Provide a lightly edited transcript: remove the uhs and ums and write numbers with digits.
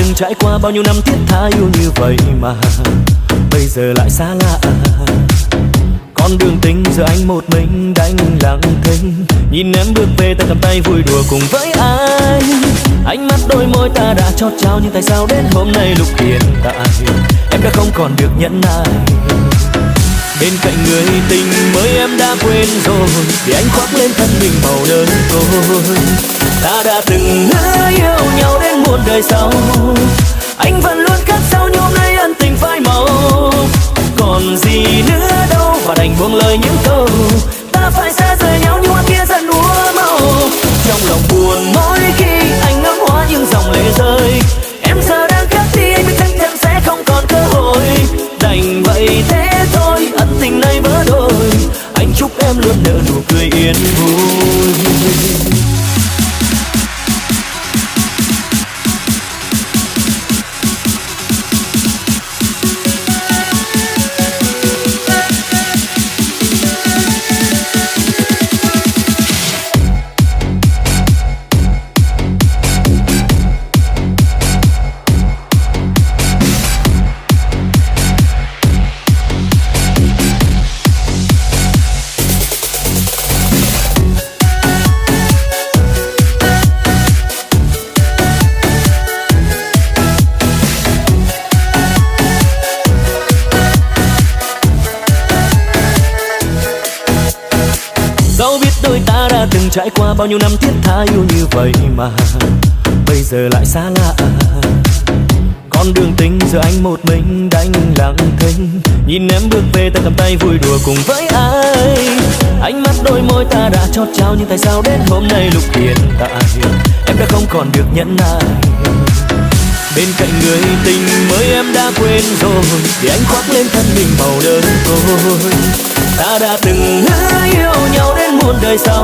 từng trải qua bao nhiêu năm thiết tha yêu như vậy mà bây giờ lại xa lạ. Con đường tình giờ anh một mình đánh lặng thinh, nhìn em bước về ta cầm tay vui đùa cùng với anh. Ánh mắt đôi môi ta đã chót trao, nhưng tại sao đến hôm nay lúc hiện tại em đã không còn được nhẫn nại. Bên cạnh người tình mới em đã quên rồi, vì anh khoác lên thân mình màu đơn côi. Ta đã từng hứa yêu nhau đến muôn đời sau, anh vẫn luôn khắc sâu như hôm nay ân tình phai màu. Còn gì nữa đâu và đành buông lời những câu, ta phải xa rời nhau như hoa kia dần úa màu. Trong lòng buồn mỗi khi anh ngắm hoa những dòng lệ rơi, em giờ đang khác đi anh biết chắc em sẽ không còn cơ hội. Đành vậy thế thôi, ân tình này vỡ đôi, anh chúc em luôn nở nụ cười yên vui. Từng trải qua bao nhiêu năm thiết tha yêu như vậy mà bây giờ lại xa lạ. Con đường tình giờ anh một mình đánh lặng thinh, nhìn em bước về ta cầm tay vui đùa cùng với ai. Ánh mắt đôi môi ta đã chót trao, nhưng tại sao đến hôm nay lúc hiện tại em đã không còn được nhẫn nại. Bên cạnh người tình mới em đã quên rồi, vì anh khoác lên thân mình màu đơn côi. Ta đã từng hứa yêu nhau đến muôn đời sau,